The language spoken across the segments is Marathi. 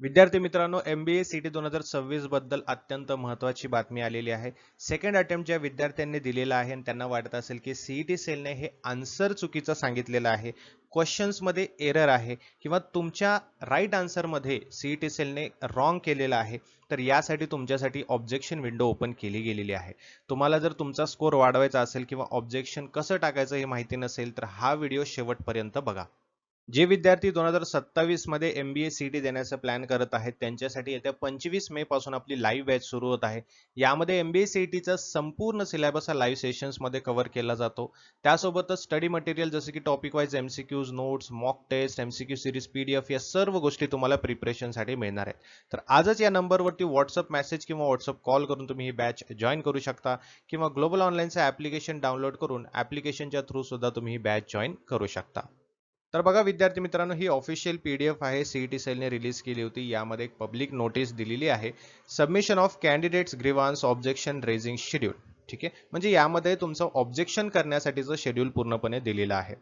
विद्यार्थी मित्रांनो, MBA CT 2026 बद्दल अत्यंत महत्त्वाची बातमी आलेली आहे. सेकंड अटेम्प्ट ज्या विद्यार्थ्यांनी दिलेला आहे आणि त्यांना वाटत असेल की CET सेलने हे आन्सर चुकीचं सांगितलेलं आहे, क्वेश्चन्समध्ये एरर आहे किंवा तुमच्या राईट आन्सरमध्ये CET सेलने रॉंग केलेलं आहे, तर यासाठी तुमच्यासाठी ऑब्जेक्शन विंडो ओपन केली गेलेली आहे. तुम्हाला जर तुमचा स्कोर वाढवायचा असेल किंवा ऑब्जेक्शन कसं टाकायचं हे माहिती नसेल, तर हा व्हिडिओ शेवटपर्यंत बघा. जे विद्यार्थी 2027 मध्ये MBA CT देण्याचा प्लॅन करत आहेत त्यांच्यासाठी येत्या 25 मे पासून आपली लाईव्ह बॅच सुरू होत आहे. यामध्ये MBA CTचा संपूर्ण सिलेबस हा लाईव्ह सेशन्समध्ये कव्हर केला जातो. त्यासोबतच स्टडी मटेरियल जसे की topic wise MCQs, notes, mock test, MCQ series, PDF या सर्व गोष्टी तुम्हाला प्रिपरेशनसाठी मिळणार आहेत. तर आजच या नंबरवरती WhatsApp मेसेज किंवा WhatsApp कॉल करून तुम्ही ही बॅच जॉईन करू शकता किंवा ग्लोबल ऑनलाईनचं ॲप्लिकेशन डाउनलोड करून ॲप्लिकेशनच्या थ्रू सुद्धा तुम्ही ही बॅच जॉईन करू शकता. तर बघा विद्यार्थी मित्रांनो, ही ऑफिशियल PDF आहे, CET सेलने रिलीज केली होती. यामध्ये एक पब्लिक नोटीस दिलेली आहे, submission of candidates grievance objection raising schedule. ठीक आहे, म्हणजे यामध्ये तुमचं ऑब्जेक्शन करण्यासाठीचं शेड्यूल पूर्णपणे दिलेलं आहे.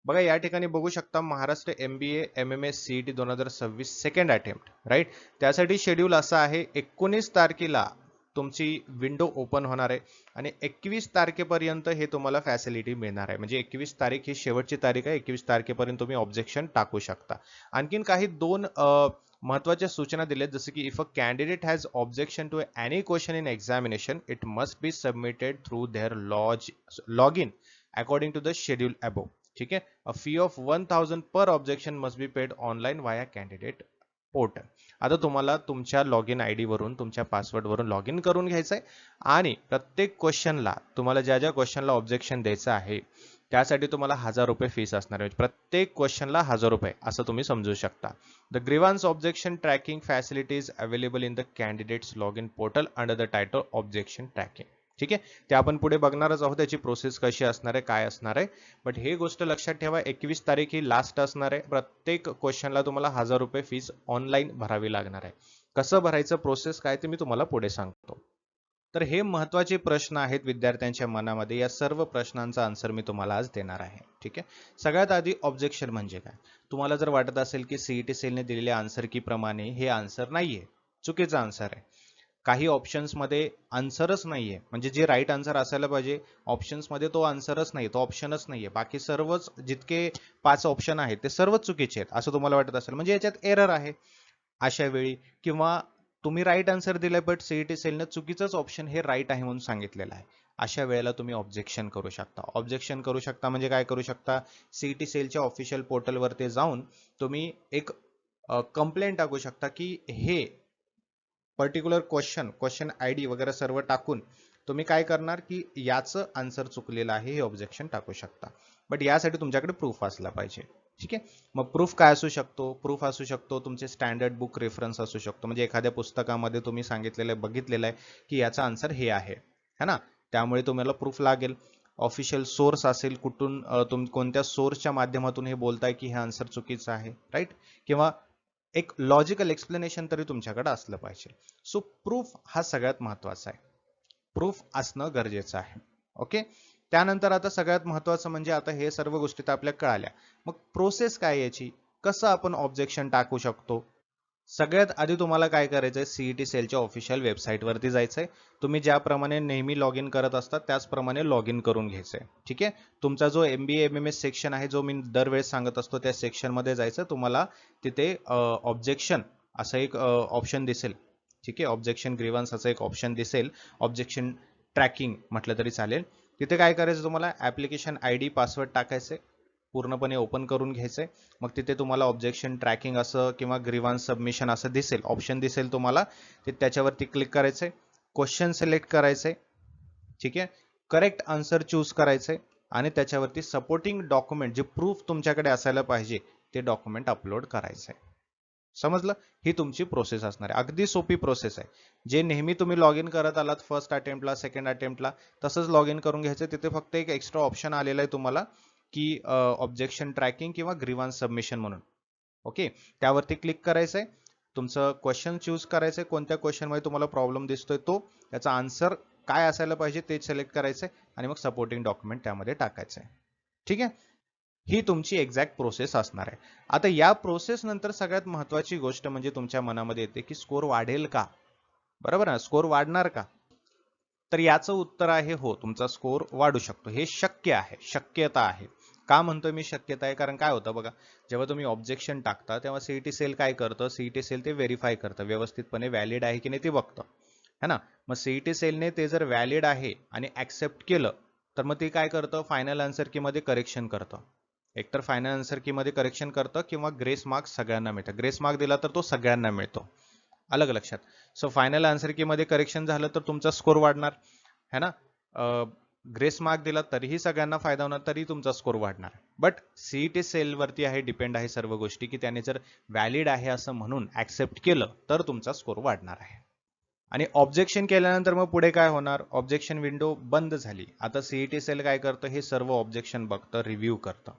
बघा या ठिकाणी बघू शकता, Maharashtra MBA MMS CET 2026 second attempt, right. त्यासाठी शेड्यूल असा आहे, 19 तारखेला तुमची विंडो ओपन होणार आहे आणि 21 तारखेपर्यंत हे तुम्हाला फॅसिलिटी मिळणार आहे. म्हणजे 21 तारीख ही शेवटची तारीख आहे. 21 तारखेपर्यंत तुम्ही ऑब्जेक्शन टाकू शकता. आणखीन काही दोन महत्त्वाच्या सूचना दिल्यात, जसं की if a candidate has objection to any question in examination it must be submitted through their log in according to the schedule above. ठीक आहे. A fee of 1000 per objection must be paid online via candidate portal. आता तुम्हाला तुमच्या लॉग इन ID वरून, तुमच्या पासवर्ड वरून लॉग इन करून घ्यायचं आहे आणि प्रत्येक क्वेश्चनला तुम्हाला ज्या ज्या क्वेश्चनला ऑब्जेक्शन द्यायचं आहे त्यासाठी तुम्हाला ₹1000 फीस असणार आहे. प्रत्येक क्वेश्चनला ₹1000 असं तुम्ही समजू शकता. The grievance objection tracking facilities available in the candidates log in portal under the title objection tracking. ठीक आहे, ते आपण पुढे बघणारच आहोत, त्याची प्रोसेस कशी असणार आहे, काय असणार आहे. बट हे गोष्ट लक्षात ठेवा, 21 तारीख ही लास्ट असणार आहे. प्रत्येक क्वेश्चनला तुम्हाला ₹1000 फीस ऑनलाईन भरावी लागणार आहे. कसं भरायचं, प्रोसेस काय, ते मी तुम्हाला पुढे सांगतो. तर हे महत्त्वाचे प्रश्न आहेत विद्यार्थ्यांच्या मनामध्ये. या सर्व प्रश्नांचा आन्सर मी तुम्हाला आज देणार आहे. ठीक आहे. सगळ्यात आधी ऑब्जेक्शन म्हणजे काय. तुम्हाला जर वाटत असेल की CET सेलने दिलेल्या आन्सर की प्रमाणे हे आन्सर नाहीये, चुकीचं आन्सर आहे, काही ऑप्शन्स मध्ये आन्सरच नाहीये, म्हणजे जे राईट आन्सर असायला पाहिजे ऑप्शन्स मध्ये तो आन्सरच नाही, तो ऑप्शनच नाहीये, बाकी सर्वच जितके 5 ऑप्शन आहेत ते सर्वच चुकीचे आहेत असं तुम्हाला वाटत असेल, म्हणजे याच्यात एरर आहे. अशा वेळी किंवा तुम्ही राईट आन्सर दिलाय बट CET सेलने चुकीचंच ऑप्शन हे राईट आहे म्हणून सांगितलेलं आहे, अशा वेळेला तुम्ही ऑब्जेक्शन करू शकता. ऑब्जेक्शन करू शकता म्हणजे काय करू शकता, CET सेलच्या ऑफिशियल पोर्टलवरती जाऊन तुम्ही एक कंप्लेंट टाकू शकता की हे पर्टिक्युलर क्वेश्चन ID वगैरे सर्व टाकून तुम्ही काय करणार की याचं आन्सर चुकलेलं आहे हे ऑब्जेक्शन टाकू शकता. बट यासाठी तुमच्याकडे प्रूफ असला पाहिजे. ठीक आहे. मग प्रूफ काय असू शकतो, प्रूफ असू शकतो तुमचे स्टँडर्ड बुक रेफरन्स असू शकतो, म्हणजे एखाद्या पुस्तकामध्ये तुम्ही सांगितलेलं आहे, बघितलेलं आहे की याचा आन्सर हे आहे, है ना, त्यामुळे तुम्हाला प्रूफ लागेल. ऑफिशियल सोर्स असेल, कुठून तुम्ही कोणत्या सोर्सच्या माध्यमातून हे बोलताय की हे आन्सर चुकीचं आहे, राईट. किंवा एक लॉजिकल एक्सप्लेनेशन तरी तुमच्याकडे असलं पाहिजे. सो प्रूफ हा सगळ्यात महत्वाचा आहे, प्रूफ असणं गरजेचं आहे. ओके. त्यानंतर आता सगळ्यात महत्वाचं म्हणजे आता हे सर्व गोष्टी तर आपल्याला कळाल्या, मग प्रोसेस काय याची, कसं आपण ऑब्जेक्शन टाकू शकतो. सगळ्यात आधी तुम्हाला काय करायचंय, CET सेलच्या ऑफिशियल वेबसाईटवरती जायचंय. तुम्ही ज्याप्रमाणे नेहमी लॉग इन करत असतात त्याचप्रमाणे लॉग इन करून घ्यायचंय. ठीक आहे. तुमचा जो MBA MMS सेक्शन आहे, जो मी दरवेळेस सांगत असतो, त्या सेक्शन मध्ये जायचं. तुम्हाला तिथे ऑब्जेक्शन असं एक ऑप्शन दिसेल. ठीक आहे, ऑब्जेक्शन ग्रीव्हन्स असं एक ऑप्शन दिसेल, ऑब्जेक्शन ट्रॅकिंग म्हटलं तरी चालेल. तिथे काय करायचं, तुम्हाला ऍप्लिकेशन ID पासवर्ड टाकायचे, पूर्णपणे ओपन करून घ्यायचंय. मग तिथे तुम्हाला ऑब्जेक्शन ट्रॅकिंग असं किंवा ग्रीव्हान्स सबमिशन असं दिसेल, ऑप्शन दिसेल तुम्हाला, ते त्याच्यावरती क्लिक करायचंय, क्वेश्चन सिलेक्ट करायचंय. ठीक आहे. करेक्ट आन्सर चूज करायचंय आणि त्याच्यावरती सपोर्टिंग डॉक्युमेंट, जे प्रूफ तुमच्याकडे असायला पाहिजे ते डॉक्युमेंट अपलोड करायचंय. समजलं, ही तुमची प्रोसेस असणार आहे. अगदी सोपी प्रोसेस आहे. जे नेहमी तुम्ही लॉग इन करत आलात फर्स्ट अटेम्प्टला, सेकंड अटेम्प्टला, तसंच लॉग इन करून घ्यायचं. तिथे फक्त एक एक्स्ट्रा ऑप्शन आलेला आहे तुम्हाला की ऑब्जेक्शन ट्रॅकिंग किंवा ग्रीव्हान्स सबमिशन म्हणून. ओके. त्यावरती क्लिक करायचंय, तुमचं क्वेश्चन चूज करायचंय, कोणत्या क्वेश्चन मध्ये तुम्हाला प्रॉब्लेम दिसतोय तो, त्याचा आन्सर काय असायला पाहिजे ते सिलेक्ट करायचंय आणि मग सपोर्टिंग डॉक्युमेंट त्यामध्ये टाकायचंय. ठीक आहे. ही तुमची एक्झॅक्ट प्रोसेस असणार आहे. आता या प्रोसेस नंतर सगळ्यात महत्वाची गोष्ट म्हणजे तुमच्या मनामध्ये येते की स्कोर वाढेल का? बरोबर ना, स्कोर वाढणार का? तर याचं उत्तर आहे हो, तुमचा स्कोर वाढू शकतो. हे शक्य आहे, शक्यता आहे. का म्हणतोय मी शक्यता आहे? कारण काय होतं बघा, जेव्हा तुम्ही ऑब्जेक्शन टाकता तेव्हा सीईटी सेल काय करतं? सीईटी सेल ते व्हेरीफाय करतं, व्यवस्थितपणे व्हॅलिड आहे की नाही ते बघतं, है ना? मग सीईटी सेलने ते जर व्हॅलिड आहे आणि ऍक्सेप्ट केलं तर मग ते काय करतं? फायनल आन्सर की मध्ये करेक्शन करतं. एकतर फायनल आन्सर की मध्ये करेक्शन करतं किंवा ग्रेस मार्क सगळ्यांना मिळतं. ग्रेस मार्क दिला तर तो सगळ्यांना मिळतो. अलग लक्षात. सो फायनल आन्सर की मध्ये करेक्शन झालं तर तुमचा स्कोर वाढणार, है ना? ग्रेस मार्क दिला तरीही सगळ्यांना फायदा होणार, तरी तुमचा स्कोर वाढणार. बट सीईटी सेल वरती आहे, डिपेंड आहे सर्व गोष्टी, की त्याने जर व्हॅलिड आहे असं म्हणून ऍक्सेप्ट केलं तर तुमचा स्कोर वाढणार आहे. आणि ऑब्जेक्शन केल्यानंतर मग पुढे काय होणार? ऑब्जेक्शन विंडो बंद झाली. आता सीईटी सेल काय करतं? हे सर्व ऑब्जेक्शन बघतं, रिव्ह्यू करतं.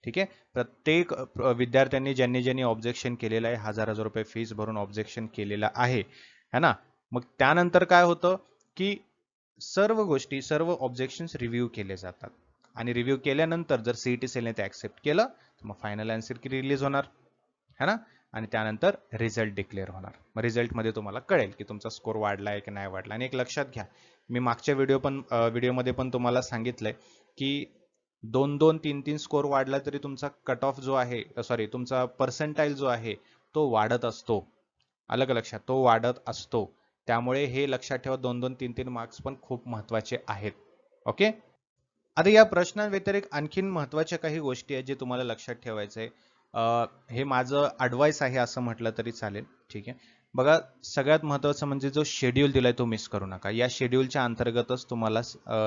ठीक आहे. प्रत्येक विद्यार्थ्यांनी ज्यांनी ज्यांनी ऑब्जेक्शन केलेलं आहे, हजार हजार रुपये फीस भरून ऑब्जेक्शन केलेलं आहे, है ना? मग त्यानंतर काय होतं की सर्व गोष्टी, सर्व ऑब्जेक्शन्स रिव्ह्यू केले जातात आणि रिव्ह्यू केल्यानंतर जर सीईटी सेलने ते ऍक्सेप्ट केलं तर मग फायनल आन्सर की रिलीज होणार, है ना? आणि त्यानंतर रिझल्ट डिक्लेअर होणार. मग रिझल्टमध्ये तुम्हाला कळेल की तुमचा स्कोर वाढलाय की नाही वाढला. आणि एक लक्षात घ्या, मी मागच्या व्हिडिओमध्ये पण तुम्हाला सांगितलंय की 2-2, 3-3 स्कोर वाढला तरी तुमचा कट ऑफ जो आहे, सॉरी तुमचा पर्सेंटाईल जो आहे तो वाढत असतो. अलग लक्षात, तो वाढत असतो. त्यामुळे हे लक्षात ठेवा, 2-2, 3-3 मार्क्स पण खूप महत्वाचे आहेत. ओके. आता या प्रश्नांव्यतिरिक्त आणखीन महत्वाच्या काही गोष्टी आहेत जे तुम्हाला लक्षात ठेवायचं आहे. हे माझं ॲडवाइस आहे असं म्हटलं तरी चालेल. ठीक आहे. बघा, सगळ्यात महत्वाचं म्हणजे जो शेड्यूल दिलाय तो मिस करू नका. या शेड्यूलच्या अंतर्गतच तुम्हाला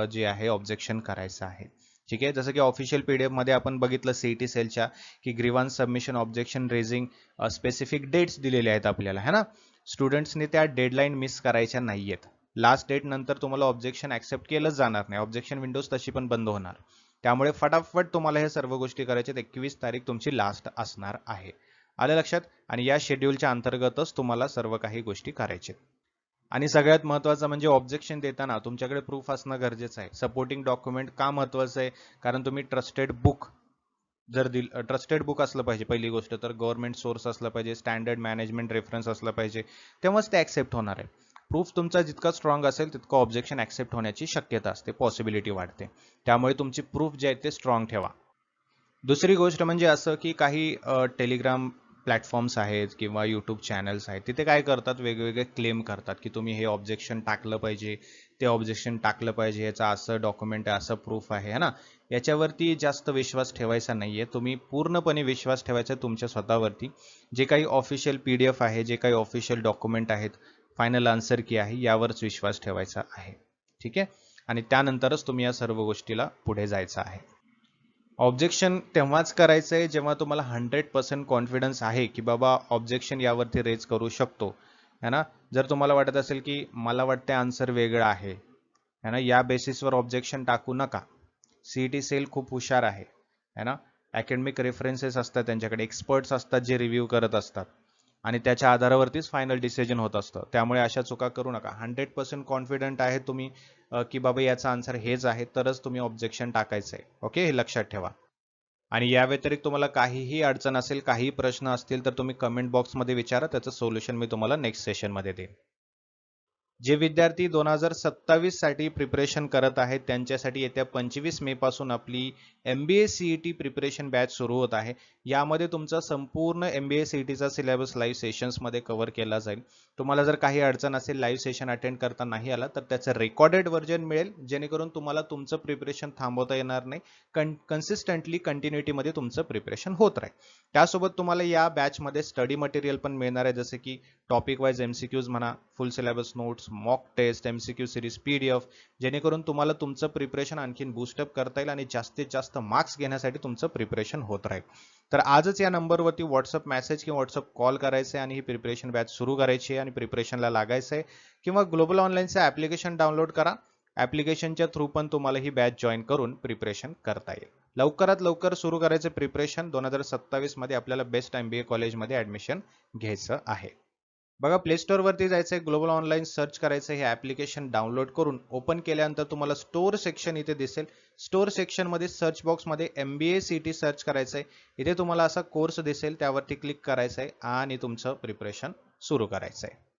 जे आहे ऑब्जेक्शन करायचं आहे. ठीक आहे. जसं की ऑफिशियल पीडीएफ मध्ये आपण बघितलं सीईटी सेलच्या की grievance submission objection raising specific dates दिलेले आहेत आपल्याला, है ना? स्टुडंट्सनी त्या डेडलाईन मिस करायच्या नाहीयेत. लास्ट डेट नंतर तुम्हाला ऑब्जेक्शन ऍक्सेप्ट केलंच जाणार नाही. ऑब्जेक्शन विंडोज तशी पण बंद होणार. त्यामुळे फटाफट तुम्हाला हे सर्व गोष्टी करायच्यात. 21 तारीख तुमची लास्ट असणार आहे. आलं लक्षात? आणि या शेड्यूलच्या अंतर्गतच तुम्हाला सर्व काही गोष्टी करायच्या. आणि सगळ्यात महत्त्वाचं म्हणजे ऑब्जेक्शन देताना तुमच्याकडे प्रूफ असणं गरजेचं आहे. सपोर्टिंग डॉक्युमेंट का महत्त्वाचं आहे? कारण तुम्ही ट्रस्टेड बुक जर ट्रस्टेड बुक असलं पाहिजे. पहिली गोष्ट तर गव्हर्नमेंट सोर्स असलं पाहिजे, स्टँडर्ड मॅनेजमेंट रेफरन्स असलं पाहिजे, तेव्हाच ते ऍक्सेप्ट होणार आहे. प्रूफ तुमचा जितका स्ट्रॉंग असेल तितकं ऑब्जेक्शन ऍक्सेप्ट होण्याची शक्यता असते, पॉसिबिलिटी वाढते. त्यामुळे तुमची प्रूफ जे आहे ते स्ट्रॉंग ठेवा. दुसरी गोष्ट म्हणजे असं की काही टेलिग्राम प्लॅटफॉर्म्स आहेत किंवा यूट्यूब चॅनल्स आहेत, तिथे काय करतात, वेगवेगळे क्लेम करतात की तुम्ही हे ऑब्जेक्शन टाकलं पाहिजे, ते ऑब्जेक्शन टाकलं पाहिजे, याचा असं डॉक्युमेंट आहे, असं प्रूफ आहे, है ना? याच्यावरती जास्त विश्वास ठेवायचा नाहीये. तुम्ही पूर्णपणे विश्वास ठेवायचा तुमच्या स्वतःवरती. जे काही ऑफिशियल पीडीएफ आहे, जे काही ऑफिशियल डॉक्युमेंट आहेत, फायनल आन्सर की आहे, यावरच विश्वास ठेवायचा आहे. ठीक आहे. आणि त्यानंतरच तुम्ही या सर्व गोष्टीला पुढे जायचं आहे. ऑब्जेक्शन तेव्हाच करायचं आहे जेव्हा तुम्हाला 100% कॉन्फिडन्स आहे की बाबा ऑब्जेक्शन यावरती रेज करू शकतो, है ना? जर तुम्हाला वाटत असेल की मला वाटते आन्सर वेगळा आहे, है ना, या बेसिसवर ऑब्जेक्शन टाकू नका. सीईटी सेल खूप हुशार आहे, है ना? अकॅडमिक रेफरन्सेस असतात त्यांच्याकडे, एक्सपर्ट्स असतात जे रिव्ह्यू करत असतात आणि त्याच्या आधारावरतीच फायनल डिसिजन होत असतं. त्यामुळे अशा चुका करू नका. 100% कॉन्फिडंट आहे तुम्ही की बाबा याचा आन्सर हेच आहे, तरच तुम्ही ऑब्जेक्शन टाकायचं आहे. ओके, हे लक्षात ठेवा. आणि या व्यतिरिक्त तुम्हाला काहीही अडचण असेल, काहीही प्रश्न असतील तर तुम्ही कमेंट बॉक्समध्ये विचारा. त्याचं सोल्युशन मी तुम्हाला नेक्स्ट सेशनमध्ये देईन. जे विद्यार्थी 2027 साठी प्रिपरेशन करत आहेत त्यांच्यासाठी येत्या 25 मे पासून आपली MBA CET प्रिपरेशन बॅच सुरू होत आहे. यामध्ये तुमचा संपूर्ण MBA CETचा सिलेबस लाईव्ह सेशन्समध्ये कव्हर केला जाईल. तुम्हाला जर काही अडचण असेल, लाईव्ह सेशन अटेंड करता नाही आला तर त्याचं रेकॉर्डेड व्हर्जन मिळेल, जेणेकरून तुम्हाला तुमचं प्रिपरेशन थांबवता येणार नाही. कन्सिस्टंटली कंटिन्युटीमध्ये तुमचं प्रिपरेशन होत राहील. त्यासोबत तुम्हाला या बॅचमध्ये स्टडी मटेरियल पण मिळणार आहे, जसे की टॉपिक वाईज MCQs म्हणा, full syllabus notes, mock test, MCQ series PDF, जेणेकरून तुम्हाला तुमचं प्रिपरेशन आणखीन बूस्टअप करता येईल आणि जास्तीत जास्त मार्क्स घेण्यासाठी तुमचं प्रिपरेशन होत राहील. तर आजच या नंबरवरती व्हॉट्सअप मेसेज किंवा व्हॉट्सअप कॉल करायचं आहे आणि ही प्रिपरेशन बॅच सुरू करायची आहे आणि प्रिपरेशनला लागायचं आहे. किंवा ग्लोबल ऑनलाईनचं ॲप्लिकेशन डाउनलोड करा. ॲप्लिकेशनच्या थ्रू पण तुम्हाला ही बॅच जॉईन करून प्रिपरेशन करता येईल. लवकरात लवकर सुरू करायचं प्रिपरेशन. 2027 मध्ये आपल्याला बेस्ट MBA कॉलेजमध्ये ऍडमिशन घ्यायचं आहे. बघा प्ले स्टोअर वरती जायचं आहे, ग्लोबल ऑनलाईन सर्च करायचं, हे ऍप्लिकेशन डाउनलोड करून ओपन केल्यानंतर तुम्हाला स्टोअर सेक्शन इथे दिसेल. स्टोअर सेक्शन मध्ये सर्च बॉक्स मध्ये MBA CET सर्च करायचं आहे. इथे तुम्हाला असा कोर्स दिसेल, त्यावरती क्लिक करायचं आहे आणि तुमचं प्रिपरेशन सुरू करायचं आहे.